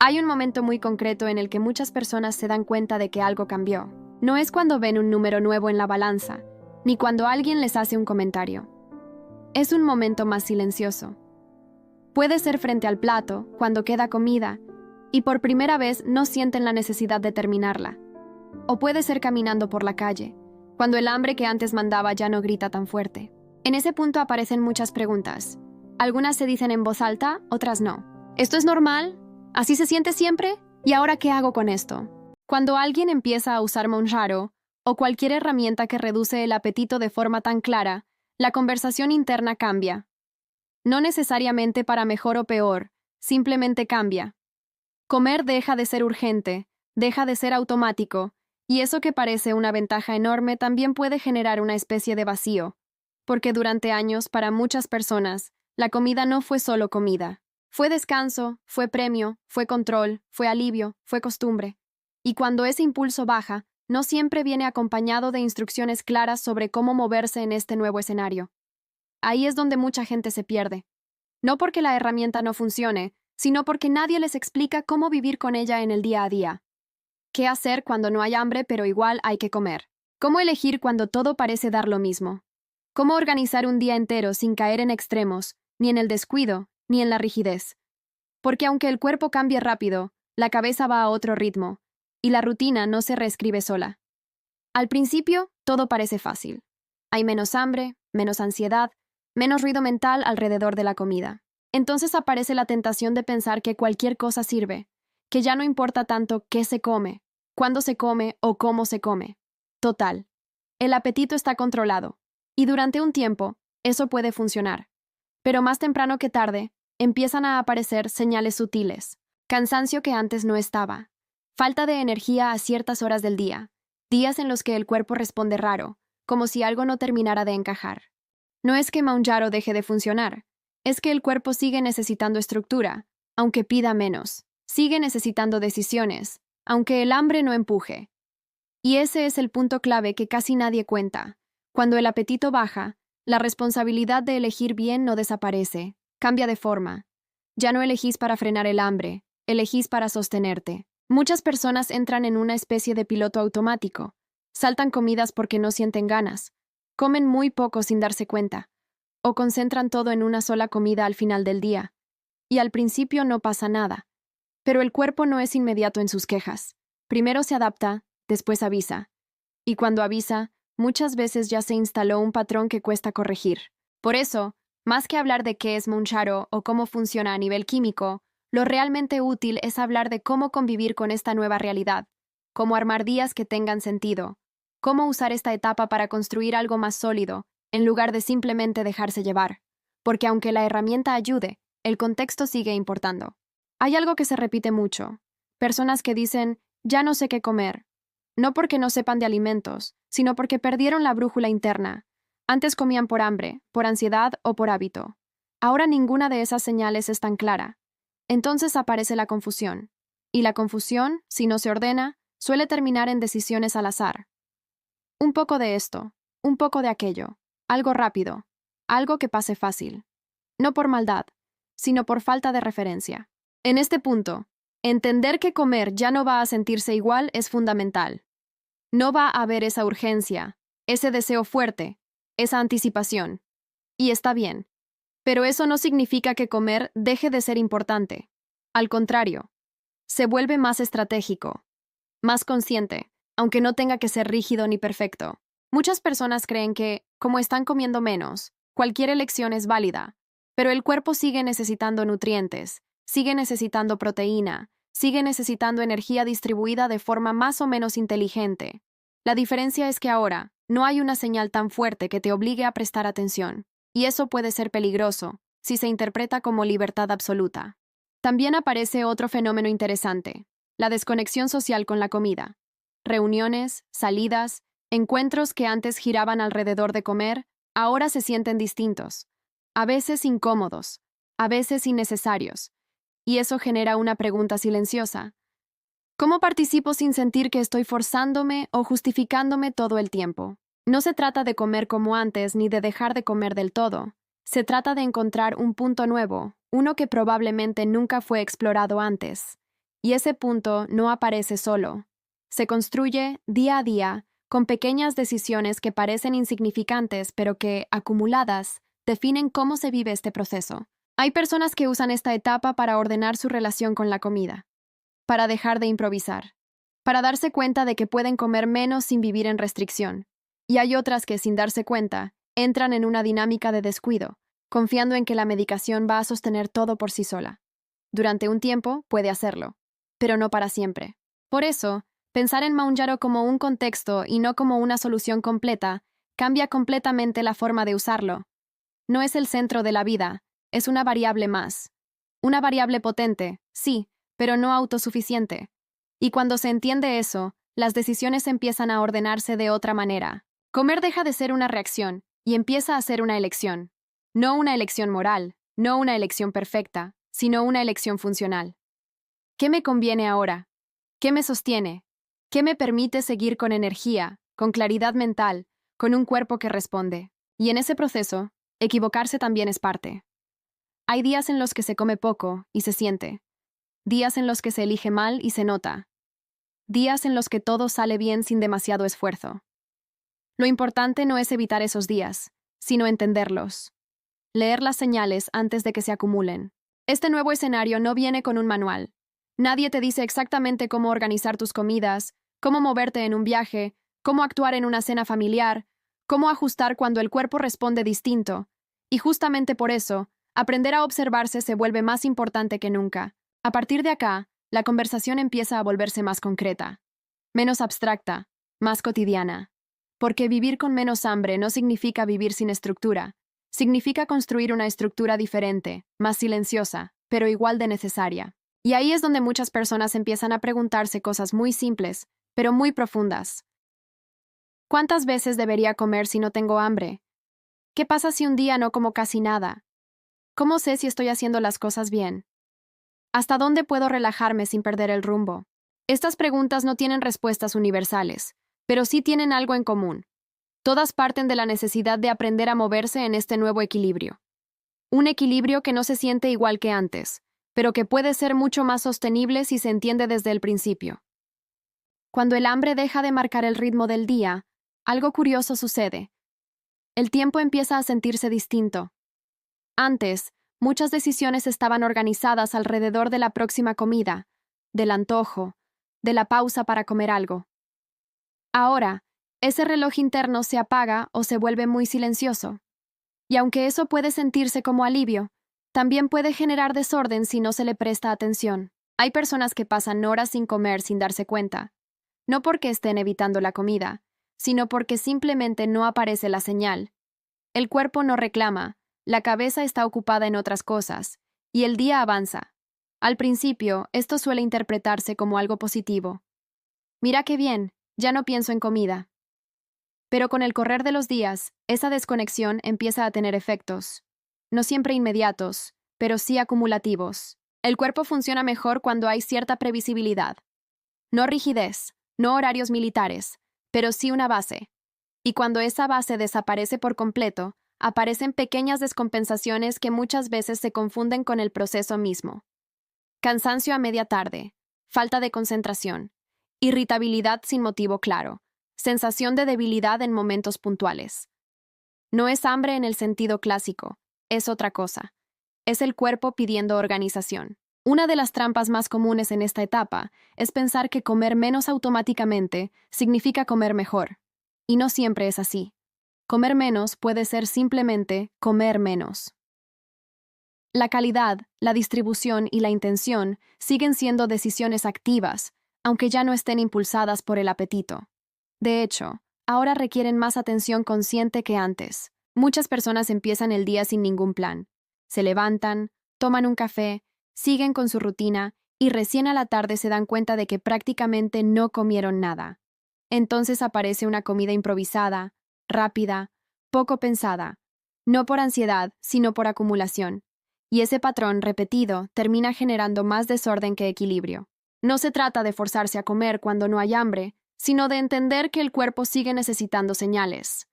Hay un momento muy concreto en el que muchas personas se dan cuenta de que algo cambió. No es cuando ven un número nuevo en la balanza, ni cuando alguien les hace un comentario. Es un momento más silencioso. Puede ser frente al plato, cuando queda comida, y por primera vez no sienten la necesidad de terminarla. O puede ser caminando por la calle, cuando el hambre que antes mandaba ya no grita tan fuerte. En ese punto aparecen muchas preguntas. Algunas se dicen en voz alta, otras no. ¿Esto es normal? ¿Así se siente siempre? ¿Y ahora qué hago con esto? Cuando alguien empieza a usar Monjaro, o cualquier herramienta que reduce el apetito de forma tan clara, la conversación interna cambia. No necesariamente para mejor o peor, simplemente cambia. Comer deja de ser urgente, deja de ser automático, y eso que parece una ventaja enorme también puede generar una especie de vacío, porque durante años, para muchas personas, la comida no fue solo comida. Fue descanso, fue premio, fue control, fue alivio, fue costumbre. Y cuando ese impulso baja, no siempre viene acompañado de instrucciones claras sobre cómo moverse en este nuevo escenario. Ahí es donde mucha gente se pierde. No porque la herramienta no funcione, sino porque nadie les explica cómo vivir con ella en el día a día. ¿Qué hacer cuando no hay hambre pero igual hay que comer? ¿Cómo elegir cuando todo parece dar lo mismo? ¿Cómo organizar un día entero sin caer en extremos, ni en el descuido, ni en la rigidez? Porque aunque el cuerpo cambie rápido, la cabeza va a otro ritmo, y la rutina no se reescribe sola. Al principio, todo parece fácil. Hay menos hambre, menos ansiedad, menos ruido mental alrededor de la comida. Entonces aparece la tentación de pensar que cualquier cosa sirve, que ya no importa tanto qué se come, cuándo se come o cómo se come. Total, el apetito está controlado, y durante un tiempo, eso puede funcionar. Pero más temprano que tarde, empiezan a aparecer señales sutiles. Cansancio que antes no estaba. Falta de energía a ciertas horas del día. Días en los que el cuerpo responde raro, como si algo no terminara de encajar. No es que Mounjaro deje de funcionar. Es que el cuerpo sigue necesitando estructura, aunque pida menos. Sigue necesitando decisiones, aunque el hambre no empuje. Y ese es el punto clave que casi nadie cuenta. Cuando el apetito baja, la responsabilidad de elegir bien no desaparece, cambia de forma. Ya no elegís para frenar el hambre, elegís para sostenerte. Muchas personas entran en una especie de piloto automático. Saltan comidas porque no sienten ganas. Comen muy poco sin darse cuenta. O concentran todo en una sola comida al final del día. Y al principio no pasa nada. Pero el cuerpo no es inmediato en sus quejas. Primero se adapta, después avisa. Y cuando avisa, muchas veces ya se instaló un patrón que cuesta corregir. Por eso, más que hablar de qué es Mounjaro o cómo funciona a nivel químico, lo realmente útil es hablar de cómo convivir con esta nueva realidad, cómo armar días que tengan sentido, cómo usar esta etapa para construir algo más sólido, en lugar de simplemente dejarse llevar. Porque aunque la herramienta ayude, el contexto sigue importando. Hay algo que se repite mucho. Personas que dicen, ya no sé qué comer. No porque no sepan de alimentos, sino porque perdieron la brújula interna. Antes comían por hambre, por ansiedad o por hábito. Ahora ninguna de esas señales es tan clara. Entonces aparece la confusión. Y la confusión, si no se ordena, suele terminar en decisiones al azar. Un poco de esto, un poco de aquello, algo rápido, algo que pase fácil. No por maldad, sino por falta de referencia. En este punto, entender que comer ya no va a sentirse igual es fundamental. No va a haber esa urgencia, ese deseo fuerte, esa anticipación. Y está bien. Pero eso no significa que comer deje de ser importante. Al contrario, se vuelve más estratégico, más consciente, aunque no tenga que ser rígido ni perfecto. Muchas personas creen que, como están comiendo menos, cualquier elección es válida, pero el cuerpo sigue necesitando nutrientes, sigue necesitando proteína, sigue necesitando energía distribuida de forma más o menos inteligente. La diferencia es que ahora no hay una señal tan fuerte que te obligue a prestar atención, y eso puede ser peligroso si se interpreta como libertad absoluta. También aparece otro fenómeno interesante, la desconexión social con la comida. Reuniones, salidas, encuentros que antes giraban alrededor de comer, ahora se sienten distintos, a veces incómodos, a veces innecesarios, y eso genera una pregunta silenciosa. ¿Cómo participo sin sentir que estoy forzándome o justificándome todo el tiempo? No se trata de comer como antes ni de dejar de comer del todo. Se trata de encontrar un punto nuevo, uno que probablemente nunca fue explorado antes. Y ese punto no aparece solo. Se construye día a día con pequeñas decisiones que parecen insignificantes, pero que, acumuladas, definen cómo se vive este proceso. Hay personas que usan esta etapa para ordenar su relación con la comida, para dejar de improvisar, para darse cuenta de que pueden comer menos sin vivir en restricción. Y hay otras que, sin darse cuenta, entran en una dinámica de descuido, confiando en que la medicación va a sostener todo por sí sola. Durante un tiempo puede hacerlo, pero no para siempre. Por eso, pensar en Mounjaro como un contexto y no como una solución completa cambia completamente la forma de usarlo. No es el centro de la vida, es una variable más. Una variable potente, sí, pero no autosuficiente. Y cuando se entiende eso, las decisiones empiezan a ordenarse de otra manera. Comer deja de ser una reacción y empieza a ser una elección. No una elección moral, no una elección perfecta, sino una elección funcional. ¿Qué me conviene ahora? ¿Qué me sostiene? ¿Qué me permite seguir con energía, con claridad mental, con un cuerpo que responde? Y en ese proceso, equivocarse también es parte. Hay días en los que se come poco y se siente. Días en los que se elige mal y se nota. Días en los que todo sale bien sin demasiado esfuerzo. Lo importante no es evitar esos días, sino entenderlos. Leer las señales antes de que se acumulen. Este nuevo escenario no viene con un manual. Nadie te dice exactamente cómo organizar tus comidas, cómo moverte en un viaje, cómo actuar en una cena familiar, cómo ajustar cuando el cuerpo responde distinto. Y justamente por eso, aprender a observarse se vuelve más importante que nunca. A partir de acá, la conversación empieza a volverse más concreta, menos abstracta, más cotidiana. Porque vivir con menos hambre no significa vivir sin estructura. Significa construir una estructura diferente, más silenciosa, pero igual de necesaria. Y ahí es donde muchas personas empiezan a preguntarse cosas muy simples, pero muy profundas. ¿Cuántas veces debería comer si no tengo hambre? ¿Qué pasa si un día no como casi nada? ¿Cómo sé si estoy haciendo las cosas bien? ¿Hasta dónde puedo relajarme sin perder el rumbo? Estas preguntas no tienen respuestas universales, pero sí tienen algo en común. Todas parten de la necesidad de aprender a moverse en este nuevo equilibrio. Un equilibrio que no se siente igual que antes, pero que puede ser mucho más sostenible si se entiende desde el principio. Cuando el hambre deja de marcar el ritmo del día, algo curioso sucede. El tiempo empieza a sentirse distinto. Antes, muchas decisiones estaban organizadas alrededor de la próxima comida, del antojo, de la pausa para comer algo. Ahora, ese reloj interno se apaga o se vuelve muy silencioso. Y aunque eso puede sentirse como alivio, también puede generar desorden si no se le presta atención. Hay personas que pasan horas sin comer sin darse cuenta, no porque estén evitando la comida, sino porque simplemente no aparece la señal. El cuerpo no reclama, la cabeza está ocupada en otras cosas, y el día avanza. Al principio, esto suele interpretarse como algo positivo. Mira qué bien, ya no pienso en comida. Pero con el correr de los días, esa desconexión empieza a tener efectos. No siempre inmediatos, pero sí acumulativos. El cuerpo funciona mejor cuando hay cierta previsibilidad. No rigidez, no horarios militares, pero sí una base. Y cuando esa base desaparece por completo, aparecen pequeñas descompensaciones que muchas veces se confunden con el proceso mismo. Cansancio a media tarde, falta de concentración, irritabilidad sin motivo claro, sensación de debilidad en momentos puntuales. No es hambre en el sentido clásico, es otra cosa. Es el cuerpo pidiendo organización. Una de las trampas más comunes en esta etapa es pensar que comer menos automáticamente significa comer mejor. Y no siempre es así. Comer menos puede ser simplemente comer menos. La calidad, la distribución y la intención siguen siendo decisiones activas, aunque ya no estén impulsadas por el apetito. De hecho, ahora requieren más atención consciente que antes. Muchas personas empiezan el día sin ningún plan. Se levantan, toman un café, siguen con su rutina y recién a la tarde se dan cuenta de que prácticamente no comieron nada. Entonces aparece una comida improvisada, rápida, poco pensada, no por ansiedad, sino por acumulación. Y ese patrón repetido termina generando más desorden que equilibrio. No se trata de forzarse a comer cuando no hay hambre, sino de entender que el cuerpo sigue necesitando señales.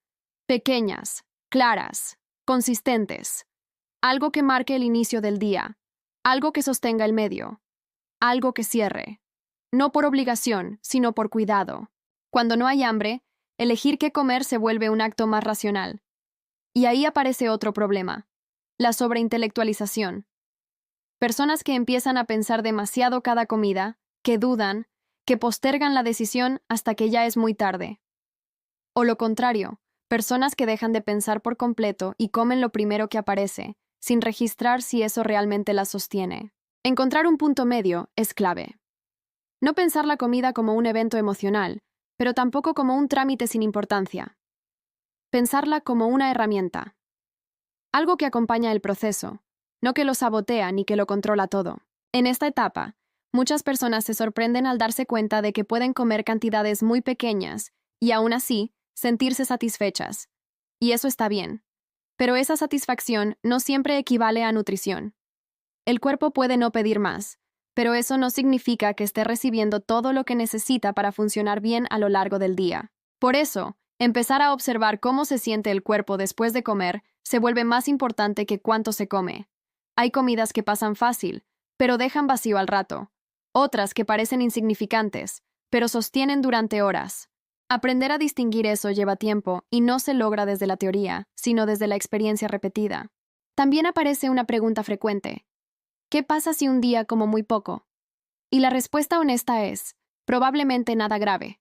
Pequeñas, claras, consistentes. Algo que marque el inicio del día. Algo que sostenga el medio. algo que cierre. No por obligación, sino por cuidado. Cuando no hay hambre, elegir qué comer se vuelve un acto más racional. Y ahí aparece otro problema: la sobreintelectualización. Personas que empiezan a pensar demasiado cada comida, que dudan, que postergan la decisión hasta que ya es muy tarde. O lo contrario, personas que dejan de pensar por completo y comen lo primero que aparece, sin registrar si eso realmente las sostiene. Encontrar un punto medio es clave. No pensar la comida como un evento emocional, pero tampoco como un trámite sin importancia. Pensarla como una herramienta. Algo que acompaña el proceso, no que lo sabotea ni que lo controla todo. En esta etapa, muchas personas se sorprenden al darse cuenta de que pueden comer cantidades muy pequeñas y aún así sentirse satisfechas. Y eso está bien. Pero esa satisfacción no siempre equivale a nutrición. El cuerpo puede no pedir más, pero eso no significa que esté recibiendo todo lo que necesita para funcionar bien a lo largo del día. Por eso, empezar a observar cómo se siente el cuerpo después de comer se vuelve más importante que cuánto se come. Hay comidas que pasan fácil, pero dejan vacío al rato. Otras que parecen insignificantes, pero sostienen durante horas. Aprender a distinguir eso lleva tiempo y no se logra desde la teoría, sino desde la experiencia repetida. También aparece una pregunta frecuente: ¿qué pasa si un día como muy poco? Y la respuesta honesta es: probablemente nada grave.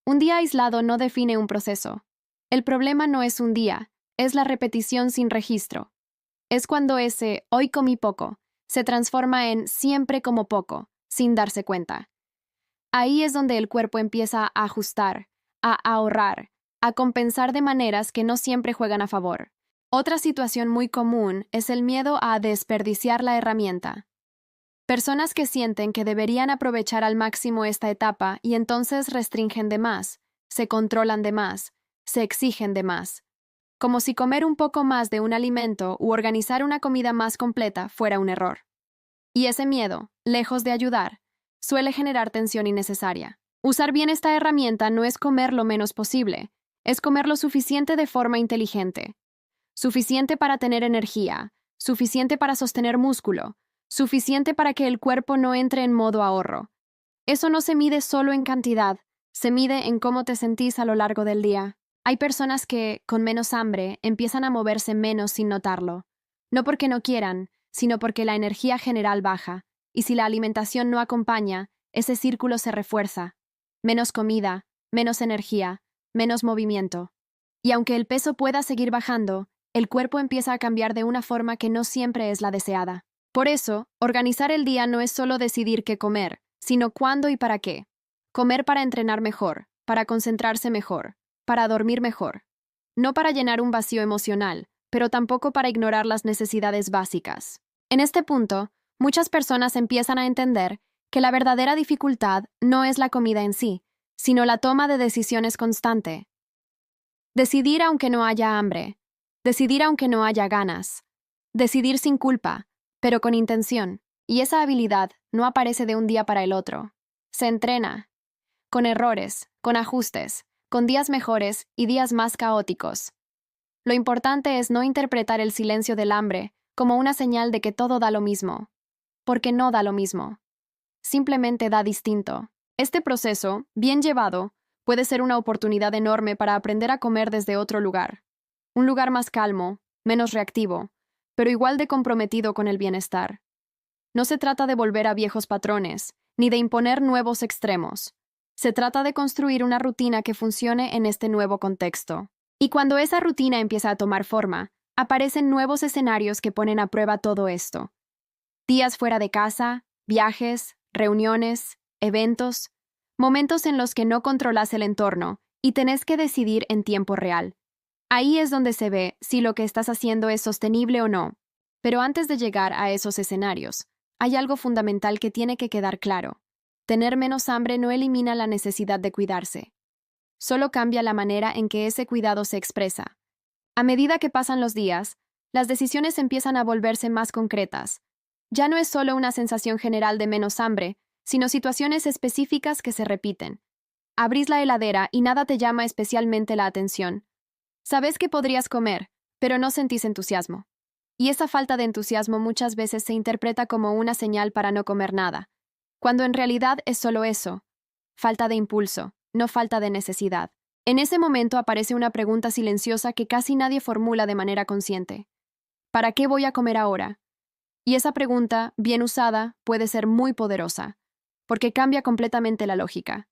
Un día aislado no define un proceso. El problema no es un día, es la repetición sin registro. Es cuando ese "hoy comí poco" se transforma en "siempre como poco", sin darse cuenta. Ahí es donde el cuerpo empieza a ajustar, a ahorrar, a compensar de maneras que no siempre juegan a favor. Otra situación muy común es el miedo a desperdiciar la herramienta. Personas que sienten que deberían aprovechar al máximo esta etapa y entonces restringen de más, se controlan de más, se exigen de más. Como si comer un poco más de un alimento u organizar una comida más completa fuera un error. Y ese miedo, lejos de ayudar, suele generar tensión innecesaria. Usar bien esta herramienta no es comer lo menos posible, es comer lo suficiente de forma inteligente. Suficiente para tener energía, suficiente para sostener músculo, suficiente para que el cuerpo no entre en modo ahorro. Eso no se mide solo en cantidad, se mide en cómo te sentís a lo largo del día. Hay personas que, con menos hambre, empiezan a moverse menos sin notarlo. No porque no quieran, sino porque la energía general baja, y si la alimentación no acompaña, ese círculo se refuerza. Menos comida, menos energía, menos movimiento. Y aunque el peso pueda seguir bajando, el cuerpo empieza a cambiar de una forma que no siempre es la deseada. Por eso, organizar el día no es solo decidir qué comer, sino cuándo y para qué. Comer para entrenar mejor, para concentrarse mejor, para dormir mejor. No para llenar un vacío emocional, pero tampoco para ignorar las necesidades básicas. En este punto, muchas personas empiezan a entender que la verdadera dificultad no es la comida en sí, sino la toma de decisiones constante. Decidir aunque no haya hambre, decidir aunque no haya ganas, decidir sin culpa, pero con intención, y esa habilidad no aparece de un día para el otro. Se entrena, con errores, con ajustes, con días mejores y días más caóticos. Lo importante es no interpretar el silencio del hambre como una señal de que todo da lo mismo, porque no da lo mismo. Simplemente da distinto. Este proceso, bien llevado, puede ser una oportunidad enorme para aprender a comer desde otro lugar. Un lugar más calmo, menos reactivo, pero igual de comprometido con el bienestar. No se trata de volver a viejos patrones, ni de imponer nuevos extremos. Se trata de construir una rutina que funcione en este nuevo contexto. Y cuando esa rutina empieza a tomar forma, aparecen nuevos escenarios que ponen a prueba todo esto. Días fuera de casa, viajes, reuniones, eventos, momentos en los que no controlas el entorno y tenés que decidir en tiempo real. Ahí es donde se ve si lo que estás haciendo es sostenible o no. Pero antes de llegar a esos escenarios, hay algo fundamental que tiene que quedar claro. Tener menos hambre no elimina la necesidad de cuidarse. Solo cambia la manera en que ese cuidado se expresa. A medida que pasan los días, las decisiones empiezan a volverse más concretas. Ya no es solo una sensación general de menos hambre, sino situaciones específicas que se repiten. Abrís la heladera y nada te llama especialmente la atención. Sabes que podrías comer, pero no sentís entusiasmo. Y esa falta de entusiasmo muchas veces se interpreta como una señal para no comer nada. cuando en realidad es solo eso, falta de impulso, no falta de necesidad. En ese momento aparece una pregunta silenciosa que casi nadie formula de manera consciente. ¿Para qué voy a comer ahora? Y esa pregunta, bien usada, puede ser muy poderosa, porque cambia completamente la lógica.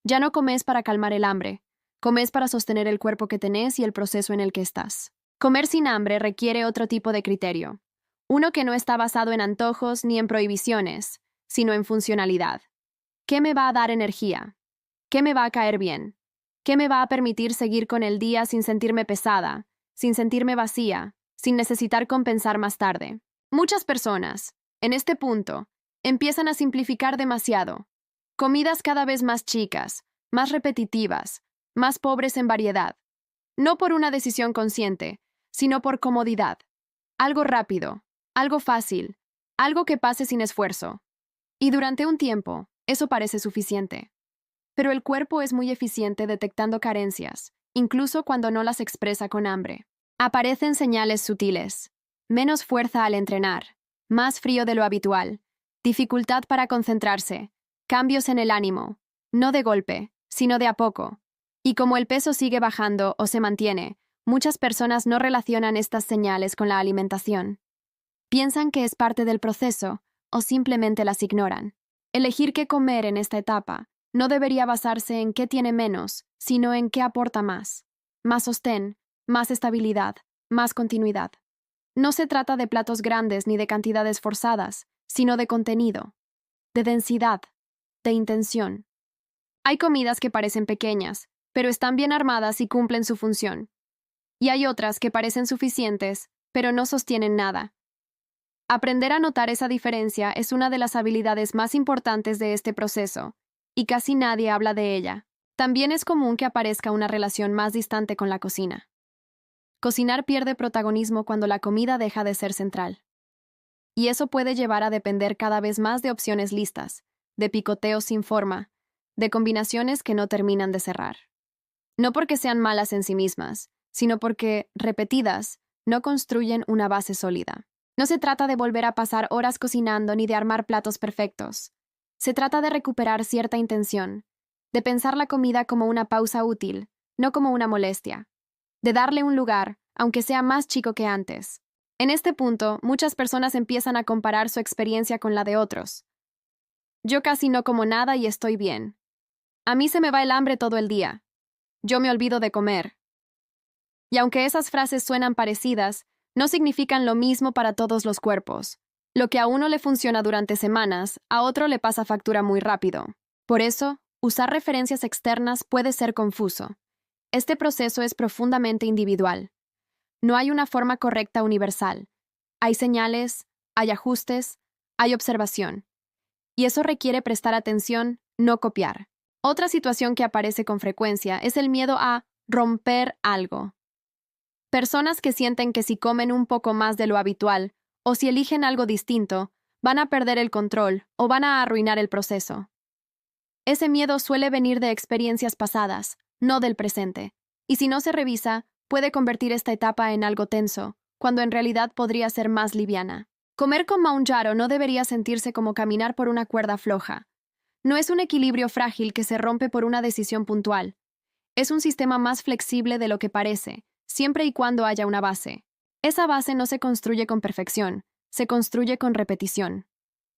Ya no comes para calmar el hambre, comes para sostener el cuerpo que tenés y el proceso en el que estás. Comer sin hambre requiere otro tipo de criterio, uno que no está basado en antojos ni en prohibiciones, sino en funcionalidad. ¿Qué me va a dar energía? ¿Qué me va a caer bien? ¿Qué me va a permitir seguir con el día sin sentirme pesada, sin sentirme vacía, sin necesitar compensar más tarde? Muchas personas, en este punto, empiezan a simplificar demasiado. Comidas cada vez más chicas, más repetitivas, más pobres en variedad. No por una decisión consciente, sino por comodidad. Algo rápido, algo fácil, algo que pase sin esfuerzo. Y durante un tiempo, eso parece suficiente. Pero el cuerpo es muy eficiente detectando carencias, incluso cuando no las expresa con hambre. Aparecen señales sutiles. Menos fuerza al entrenar, más frío de lo habitual, dificultad para concentrarse, cambios en el ánimo, no de golpe, sino de a poco. Y como el peso sigue bajando o se mantiene, muchas personas no relacionan estas señales con la alimentación. Piensan que es parte del proceso o simplemente las ignoran. Elegir qué comer en esta etapa no debería basarse en qué tiene menos, sino en qué aporta más. Más sostén, más estabilidad, más continuidad. No se trata de platos grandes ni de cantidades forzadas, sino de contenido, de densidad, de intención. Hay comidas que parecen pequeñas, pero están bien armadas y cumplen su función. Y hay otras que parecen suficientes, pero no sostienen nada. Aprender a notar esa diferencia es una de las habilidades más importantes de este proceso, y casi nadie habla de ella. También es común que aparezca una relación más distante con la cocina. Cocinar pierde protagonismo cuando la comida deja de ser central. Y eso puede llevar a depender cada vez más de opciones listas, de picoteos sin forma, de combinaciones que no terminan de cerrar. No porque sean malas en sí mismas, sino porque, repetidas, no construyen una base sólida. No se trata de volver a pasar horas cocinando ni de armar platos perfectos. Se trata de recuperar cierta intención, de pensar la comida como una pausa útil, no como una molestia, de darle un lugar, aunque sea más chico que antes. En este punto, muchas personas empiezan a comparar su experiencia con la de otros. Yo casi no como nada y estoy bien. A mí se me va el hambre todo el día. Yo me olvido de comer. Y aunque esas frases suenan parecidas, no significan lo mismo para todos los cuerpos. Lo que a uno le funciona durante semanas, a otro le pasa factura muy rápido. Por eso, usar referencias externas puede ser confuso. Este proceso es profundamente individual. No hay una forma correcta universal. Hay señales, hay ajustes, hay observación. Y eso requiere prestar atención, no copiar. Otra situación que aparece con frecuencia es el miedo a romper algo. Personas que sienten que si comen un poco más de lo habitual, o si eligen algo distinto, van a perder el control o van a arruinar el proceso. Ese miedo suele venir de experiencias pasadas, no del presente, y si no se revisa, puede convertir esta etapa en algo tenso, cuando en realidad podría ser más liviana. Comer con Manjaro no debería sentirse como caminar por una cuerda floja. No es un equilibrio frágil que se rompe por una decisión puntual. Es un sistema más flexible de lo que parece, siempre y cuando haya una base. Esa base no se construye con perfección, se construye con repetición,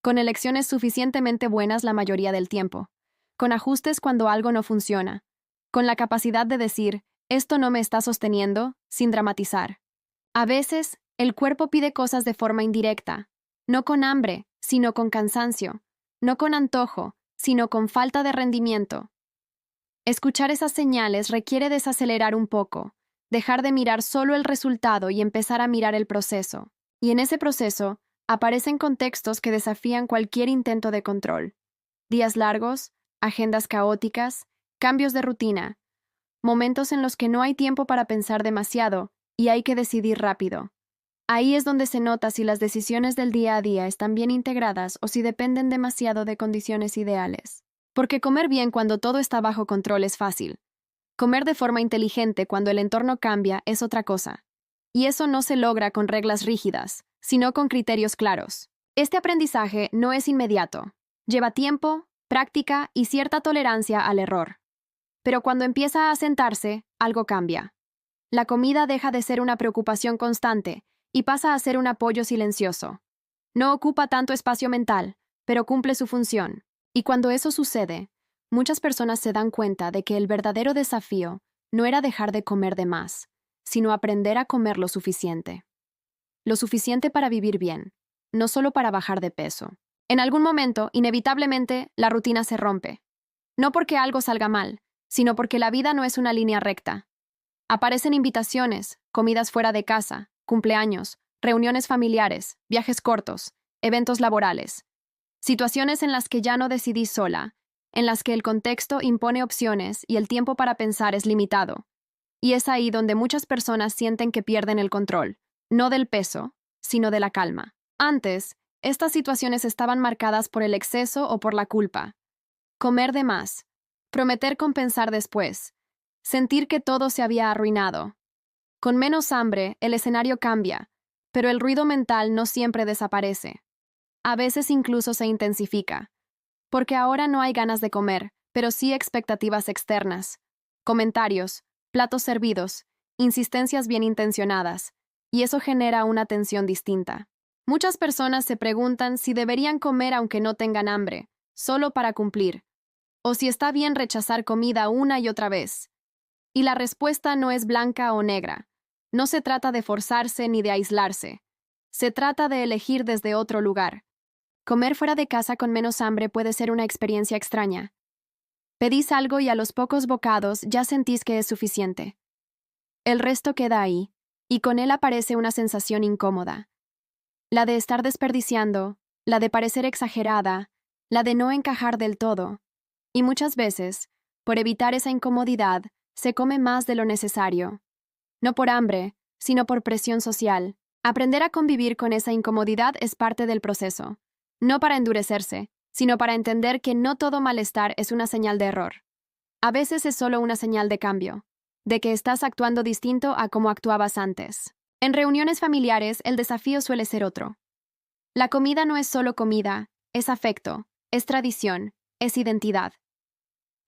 con elecciones suficientemente buenas la mayoría del tiempo, con ajustes cuando algo no funciona, con la capacidad de decir, esto no me está sosteniendo, sin dramatizar. A veces, el cuerpo pide cosas de forma indirecta, no con hambre, sino con cansancio, no con antojo, sino con falta de rendimiento. Escuchar esas señales requiere desacelerar un poco, dejar de mirar solo el resultado y empezar a mirar el proceso. Y en ese proceso, aparecen contextos que desafían cualquier intento de control. Días largos, agendas caóticas, cambios de rutina, momentos en los que no hay tiempo para pensar demasiado y hay que decidir rápido. Ahí es donde se nota si las decisiones del día a día están bien integradas o si dependen demasiado de condiciones ideales. Porque comer bien cuando todo está bajo control es fácil. Comer de forma inteligente cuando el entorno cambia es otra cosa. Y eso no se logra con reglas rígidas, sino con criterios claros. Este aprendizaje no es inmediato. Lleva tiempo, práctica y cierta tolerancia al error. Pero cuando empieza a asentarse, algo cambia. La comida deja de ser una preocupación constante y pasa a ser un apoyo silencioso. No ocupa tanto espacio mental, pero cumple su función. Y cuando eso sucede, muchas personas se dan cuenta de que el verdadero desafío no era dejar de comer de más, sino aprender a comer lo suficiente. Lo suficiente para vivir bien, no solo para bajar de peso. En algún momento, inevitablemente, la rutina se rompe. No porque algo salga mal, sino porque la vida no es una línea recta. Aparecen invitaciones, comidas fuera de casa, cumpleaños, reuniones familiares, viajes cortos, eventos laborales. Situaciones en las que ya no decidí sola, en las que el contexto impone opciones y el tiempo para pensar es limitado. Y es ahí donde muchas personas sienten que pierden el control, no del peso, sino de la calma. Antes, estas situaciones estaban marcadas por el exceso o por la culpa. Comer de más, prometer compensar después, sentir que todo se había arruinado. Con menos hambre, el escenario cambia, pero el ruido mental no siempre desaparece. A veces incluso se intensifica, porque ahora no hay ganas de comer, pero sí expectativas externas, comentarios, platos servidos, insistencias bien intencionadas, y eso genera una tensión distinta. Muchas personas se preguntan si deberían comer aunque no tengan hambre, solo para cumplir, o si está bien rechazar comida una y otra vez. Y la respuesta no es blanca o negra. No se trata de forzarse ni de aislarse. Se trata de elegir desde otro lugar. Comer fuera de casa con menos hambre puede ser una experiencia extraña. Pedís algo y a los pocos bocados ya sentís que es suficiente. El resto queda ahí, y con él aparece una sensación incómoda. La de estar desperdiciando, la de parecer exagerada, la de no encajar del todo. Y muchas veces, por evitar esa incomodidad, se come más de lo necesario. No por hambre, sino por presión social. Aprender a convivir con esa incomodidad es parte del proceso. No para endurecerse, sino para entender que no todo malestar es una señal de error. A veces es solo una señal de cambio, de que estás actuando distinto a como actuabas antes. En reuniones familiares, el desafío suele ser otro. La comida no es solo comida, es afecto, es tradición, es identidad.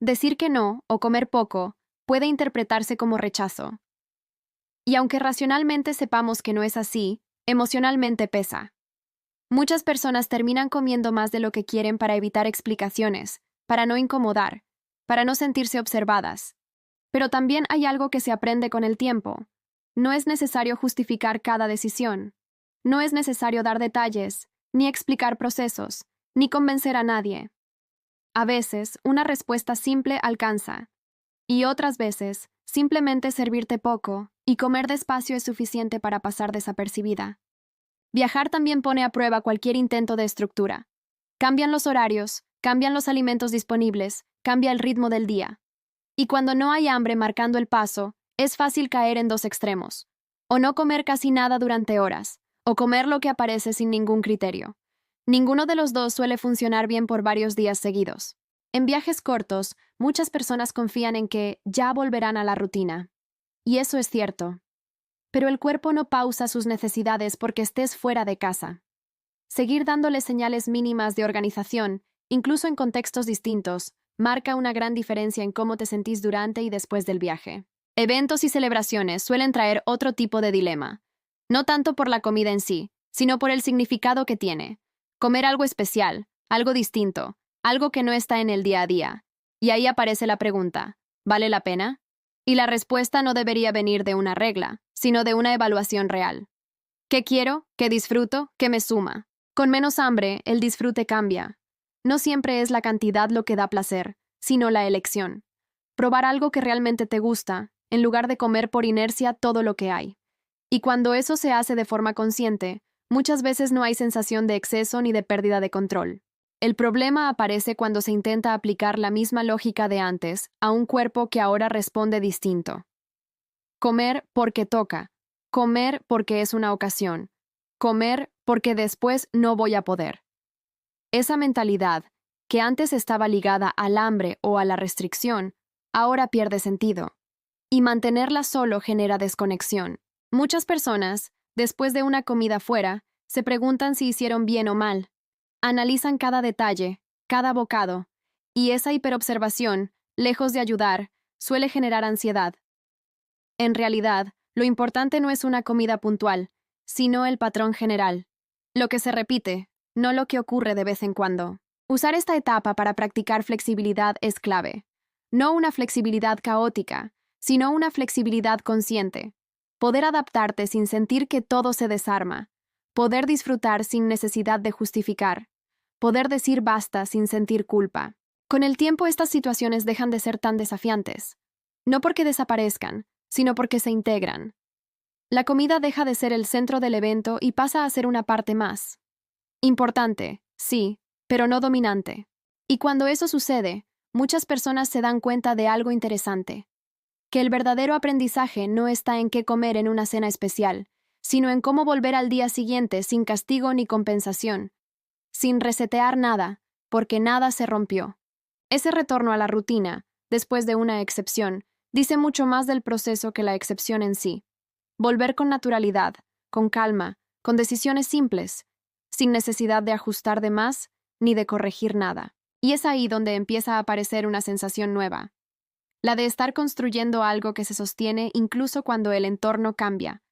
Decir que no, o comer poco, puede interpretarse como rechazo. Y aunque racionalmente sepamos que no es así, emocionalmente pesa. Muchas personas terminan comiendo más de lo que quieren para evitar explicaciones, para no incomodar, para no sentirse observadas. Pero también hay algo que se aprende con el tiempo. No es necesario justificar cada decisión. No es necesario dar detalles, ni explicar procesos, ni convencer a nadie. A veces, una respuesta simple alcanza. Y otras veces, simplemente servirte poco y comer despacio es suficiente para pasar desapercibida. Viajar también pone a prueba cualquier intento de estructura. Cambian los horarios, cambian los alimentos disponibles, cambia el ritmo del día. Y cuando no hay hambre marcando el paso, es fácil caer en dos extremos. O no comer casi nada durante horas, o comer lo que aparece sin ningún criterio. Ninguno de los dos suele funcionar bien por varios días seguidos. En viajes cortos, muchas personas confían en que ya volverán a la rutina. Y eso es cierto. Pero el cuerpo no pausa sus necesidades porque estés fuera de casa. Seguir dándole señales mínimas de organización, incluso en contextos distintos, marca una gran diferencia en cómo te sentís durante y después del viaje. Eventos y celebraciones suelen traer otro tipo de dilema. No tanto por la comida en sí, sino por el significado que tiene. Comer algo especial, algo distinto, algo que no está en el día a día. Y ahí aparece la pregunta, ¿vale la pena? Y la respuesta no debería venir de una regla, sino de una evaluación real. ¿Qué quiero? ¿Qué disfruto? ¿Qué me suma? Con menos hambre, el disfrute cambia. No siempre es la cantidad lo que da placer, sino la elección. Probar algo que realmente te gusta, en lugar de comer por inercia todo lo que hay. Y cuando eso se hace de forma consciente, muchas veces no hay sensación de exceso ni de pérdida de control. El problema aparece cuando se intenta aplicar la misma lógica de antes a un cuerpo que ahora responde distinto. Comer porque toca, comer porque es una ocasión, comer porque después no voy a poder. Esa mentalidad, que antes estaba ligada al hambre o a la restricción, ahora pierde sentido. Y mantenerla solo genera desconexión. Muchas personas, después de una comida fuera, se preguntan si hicieron bien o mal. Analizan cada detalle, cada bocado, y esa hiperobservación, lejos de ayudar, suele generar ansiedad. En realidad, lo importante no es una comida puntual, sino el patrón general. Lo que se repite, no lo que ocurre de vez en cuando. Usar esta etapa para practicar flexibilidad es clave. No una flexibilidad caótica, sino una flexibilidad consciente. Poder adaptarte sin sentir que todo se desarma. Poder disfrutar sin necesidad de justificar. Poder decir basta sin sentir culpa. Con el tiempo estas situaciones dejan de ser tan desafiantes. No porque desaparezcan, sino porque se integran. La comida deja de ser el centro del evento y pasa a ser una parte más. Importante, sí, pero no dominante. Y cuando eso sucede, muchas personas se dan cuenta de algo interesante. Que el verdadero aprendizaje no está en qué comer en una cena especial, sino en cómo volver al día siguiente sin castigo ni compensación, sin resetear nada, porque nada se rompió. Ese retorno a la rutina, después de una excepción, dice mucho más del proceso que la excepción en sí. Volver con naturalidad, con calma, con decisiones simples, sin necesidad de ajustar de más ni de corregir nada. Y es ahí donde empieza a aparecer una sensación nueva. La de estar construyendo algo que se sostiene incluso cuando el entorno cambia.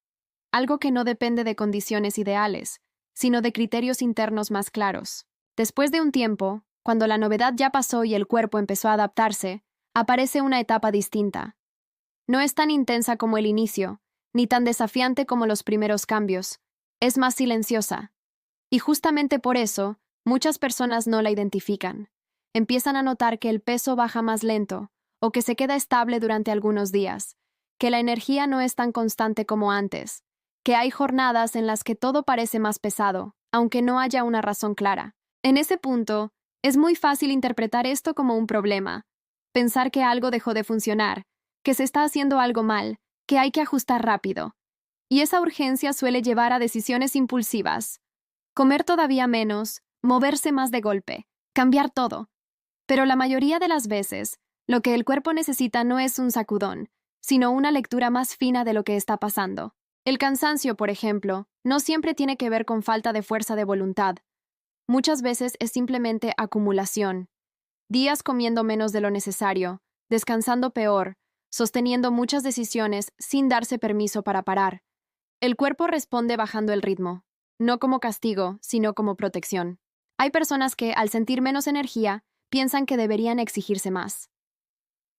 Algo que no depende de condiciones ideales, sino de criterios internos más claros. Después de un tiempo, cuando la novedad ya pasó y el cuerpo empezó a adaptarse, aparece una etapa distinta. No es tan intensa como el inicio, ni tan desafiante como los primeros cambios. Es más silenciosa. Y justamente por eso, muchas personas no la identifican. Empiezan a notar que el peso baja más lento, o que se queda estable durante algunos días, que la energía no es tan constante como antes, que hay jornadas en las que todo parece más pesado, aunque no haya una razón clara. En ese punto, es muy fácil interpretar esto como un problema, pensar que algo dejó de funcionar, que se está haciendo algo mal, que hay que ajustar rápido. Y esa urgencia suele llevar a decisiones impulsivas. Comer todavía menos, moverse más de golpe, cambiar todo. Pero la mayoría de las veces, lo que el cuerpo necesita no es un sacudón, sino una lectura más fina de lo que está pasando. El cansancio, por ejemplo, no siempre tiene que ver con falta de fuerza de voluntad. Muchas veces es simplemente acumulación. Días comiendo menos de lo necesario, descansando peor, sosteniendo muchas decisiones sin darse permiso para parar. El cuerpo responde bajando el ritmo, no como castigo, sino como protección. Hay personas que, al sentir menos energía, piensan que deberían exigirse más.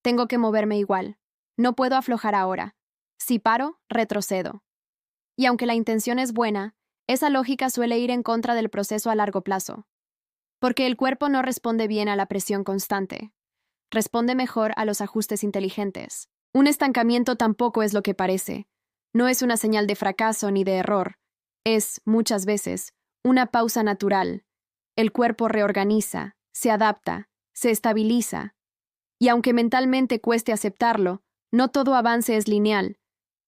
Tengo que moverme igual. No puedo aflojar ahora. Si paro, retrocedo. Y aunque la intención es buena, esa lógica suele ir en contra del proceso a largo plazo. Porque el cuerpo no responde bien a la presión constante. Responde mejor a los ajustes inteligentes. Un estancamiento tampoco es lo que parece. No es una señal de fracaso ni de error. Es, muchas veces, una pausa natural. El cuerpo reorganiza, se adapta, se estabiliza. Y aunque mentalmente cueste aceptarlo, no todo avance es lineal.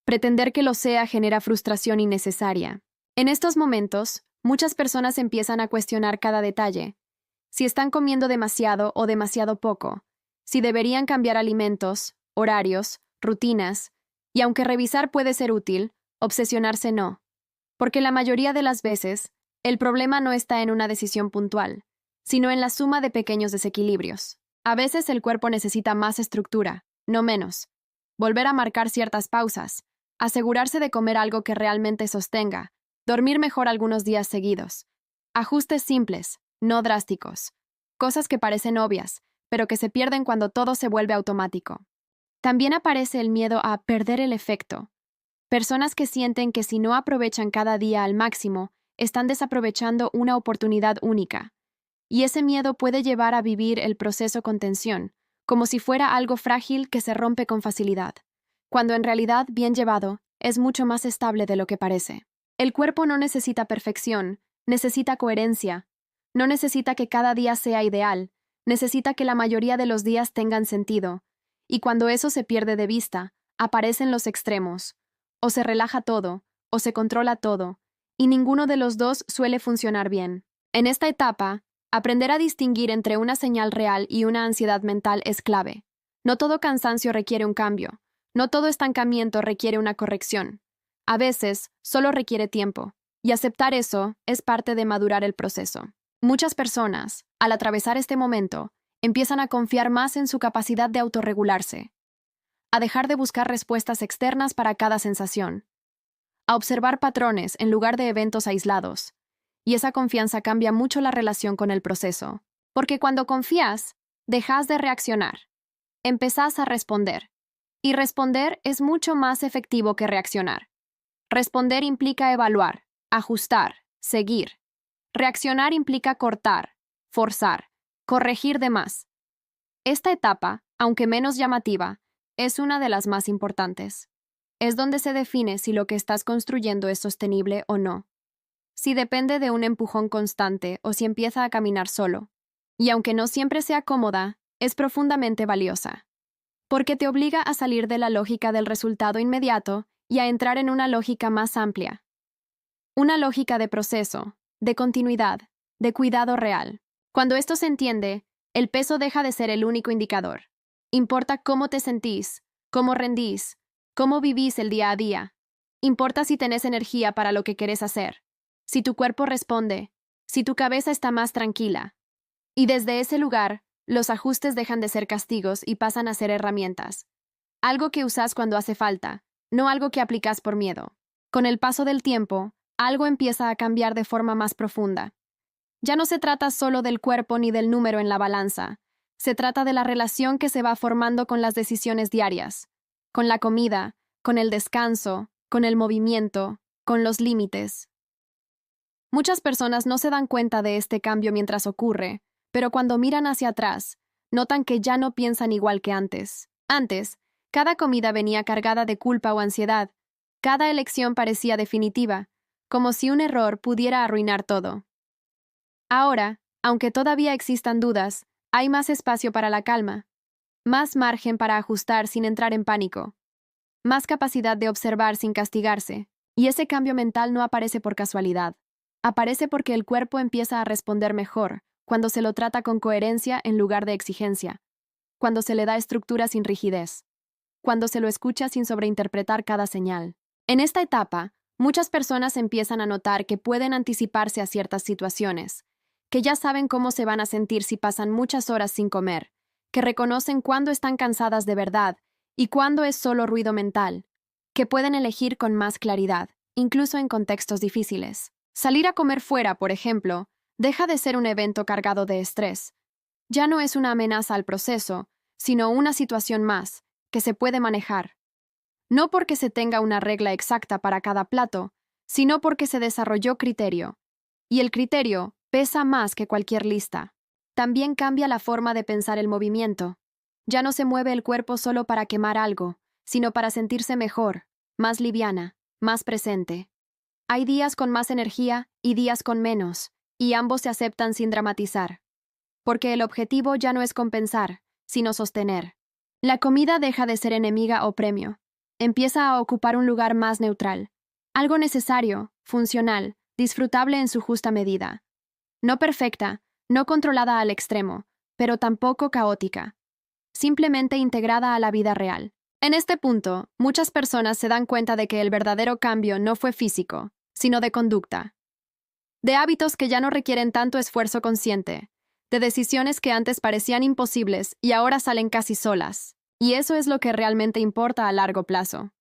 Pretender que lo sea genera frustración innecesaria. En estos momentos, muchas personas empiezan a cuestionar cada detalle. Si están comiendo demasiado o demasiado poco, si deberían cambiar alimentos, horarios, rutinas, y aunque revisar puede ser útil, obsesionarse no. Porque la mayoría de las veces, el problema no está en una decisión puntual, sino en la suma de pequeños desequilibrios. A veces el cuerpo necesita más estructura, no menos. Volver a marcar ciertas pausas, asegurarse de comer algo que realmente sostenga, dormir mejor algunos días seguidos. Ajustes simples, no drásticos. Cosas que parecen obvias, pero que se pierden cuando todo se vuelve automático. También aparece el miedo a perder el efecto. Personas que sienten que si no aprovechan cada día al máximo, están desaprovechando una oportunidad única. Y ese miedo puede llevar a vivir el proceso con tensión, como si fuera algo frágil que se rompe con facilidad, cuando en realidad, bien llevado, es mucho más estable de lo que parece. El cuerpo no necesita perfección, necesita coherencia. No necesita que cada día sea ideal, necesita que la mayoría de los días tengan sentido. Y cuando eso se pierde de vista, aparecen los extremos. O se relaja todo, o se controla todo, y ninguno de los dos suele funcionar bien. En esta etapa, aprender a distinguir entre una señal real y una ansiedad mental es clave. No todo cansancio requiere un cambio. No todo estancamiento requiere una corrección. A veces, solo requiere tiempo. Y aceptar eso es parte de madurar el proceso. Muchas personas, al atravesar este momento, empiezan a confiar más en su capacidad de autorregularse, a dejar de buscar respuestas externas para cada sensación, a observar patrones en lugar de eventos aislados. Y esa confianza cambia mucho la relación con el proceso, porque cuando confías, dejas de reaccionar, empezás a responder. Y responder es mucho más efectivo que reaccionar. Responder implica evaluar, ajustar, seguir. Reaccionar implica cortar, forzar, corregir de más. Esta etapa, aunque menos llamativa, es una de las más importantes. Es donde se define si lo que estás construyendo es sostenible o no, si depende de un empujón constante o si empieza a caminar solo. Y aunque no siempre sea cómoda, es profundamente valiosa, porque te obliga a salir de la lógica del resultado inmediato y a entrar en una lógica más amplia. Una lógica de proceso, de continuidad, de cuidado real. Cuando esto se entiende, el peso deja de ser el único indicador. Importa cómo te sentís, cómo rendís, cómo vivís el día a día. Importa si tenés energía para lo que querés hacer, si tu cuerpo responde, si tu cabeza está más tranquila. Y desde ese lugar, los ajustes dejan de ser castigos y pasan a ser herramientas. Algo que usás cuando hace falta, no algo que aplicás por miedo. Con el paso del tiempo, algo empieza a cambiar de forma más profunda. Ya no se trata solo del cuerpo ni del número en la balanza. Se trata de la relación que se va formando con las decisiones diarias, con la comida, con el descanso, con el movimiento, con los límites. Muchas personas no se dan cuenta de este cambio mientras ocurre, pero cuando miran hacia atrás, notan que ya no piensan igual que antes. Antes, cada comida venía cargada de culpa o ansiedad. Cada elección parecía definitiva, como si un error pudiera arruinar todo. Ahora, aunque todavía existan dudas, hay más espacio para la calma, más margen para ajustar sin entrar en pánico, más capacidad de observar sin castigarse, y ese cambio mental no aparece por casualidad. Aparece porque el cuerpo empieza a responder mejor, cuando se lo trata con coherencia en lugar de exigencia, cuando se le da estructura sin rigidez, cuando se lo escucha sin sobreinterpretar cada señal. En esta etapa, muchas personas empiezan a notar que pueden anticiparse a ciertas situaciones, que ya saben cómo se van a sentir si pasan muchas horas sin comer, que reconocen cuándo están cansadas de verdad y cuándo es solo ruido mental, que pueden elegir con más claridad, incluso en contextos difíciles. Salir a comer fuera, por ejemplo, deja de ser un evento cargado de estrés. Ya no es una amenaza al proceso, sino una situación más, que se puede manejar. No porque se tenga una regla exacta para cada plato, sino porque se desarrolló criterio. Y el criterio pesa más que cualquier lista. También cambia la forma de pensar el movimiento. Ya no se mueve el cuerpo solo para quemar algo, sino para sentirse mejor, más liviana, más presente. Hay días con más energía y días con menos, y ambos se aceptan sin dramatizar. Porque el objetivo ya no es compensar, sino sostener. La comida deja de ser enemiga o premio. Empieza a ocupar un lugar más neutral. Algo necesario, funcional, disfrutable en su justa medida. No perfecta, no controlada al extremo, pero tampoco caótica. Simplemente integrada a la vida real. En este punto, muchas personas se dan cuenta de que el verdadero cambio no fue físico, sino de conducta. De hábitos que ya no requieren tanto esfuerzo consciente, de decisiones que antes parecían imposibles y ahora salen casi solas. Y eso es lo que realmente importa a largo plazo.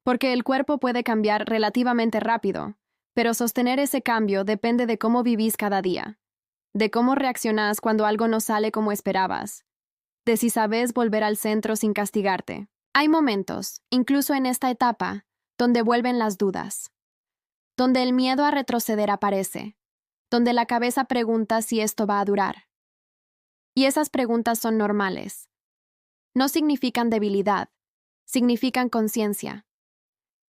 Porque el cuerpo puede cambiar relativamente rápido, pero sostener ese cambio depende de cómo vivís cada día, de cómo reaccionás cuando algo no sale como esperabas, de si sabes volver al centro sin castigarte. Hay momentos, incluso en esta etapa, donde vuelven las dudas, donde el miedo a retroceder aparece, donde la cabeza pregunta si esto va a durar. Y esas preguntas son normales. No significan debilidad, significan conciencia.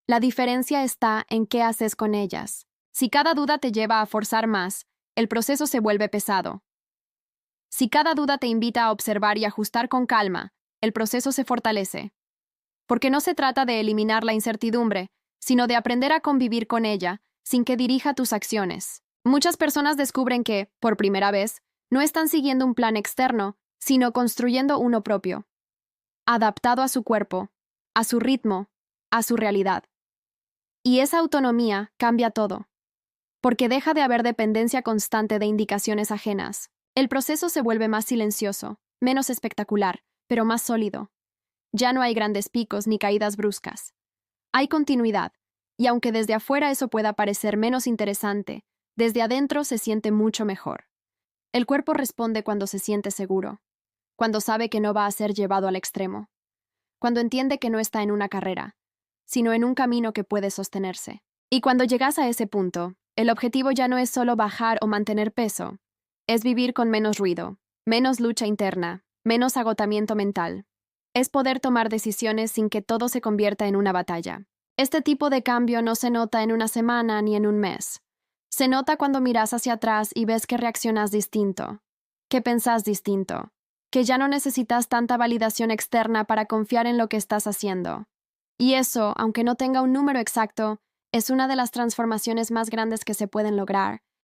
La diferencia está en qué haces con ellas. Si cada duda te lleva a forzar más, el proceso se vuelve pesado. Si cada duda te invita a observar y ajustar con calma, el proceso se fortalece. Porque no se trata de eliminar la incertidumbre, sino de aprender a convivir con ella sin que dirija tus acciones. Muchas personas descubren que, por primera vez, no están siguiendo un plan externo, sino construyendo uno propio, adaptado a su cuerpo, a su ritmo, a su realidad. Y esa autonomía cambia todo. porque deja de haber dependencia constante de indicaciones ajenas. El proceso se vuelve más silencioso, menos espectacular, pero más sólido. Ya no hay grandes picos ni caídas bruscas. Hay continuidad, y aunque desde afuera eso pueda parecer menos interesante, desde adentro se siente mucho mejor. El cuerpo responde cuando se siente seguro, cuando sabe que no va a ser llevado al extremo, cuando entiende que no está en una carrera, sino en un camino que puede sostenerse. Y cuando llegas a ese punto, el objetivo ya no es solo bajar o mantener peso, es vivir con menos ruido, menos lucha interna, menos agotamiento mental. Es poder tomar decisiones sin que todo se convierta en una batalla. Este tipo de cambio no se nota en una semana ni en un mes. Se nota cuando miras hacia atrás y ves que reaccionas distinto, que pensás distinto, que ya no necesitas tanta validación externa para confiar en lo que estás haciendo. Y eso, aunque no tenga un número exacto, es una de las transformaciones más grandes que se pueden lograr,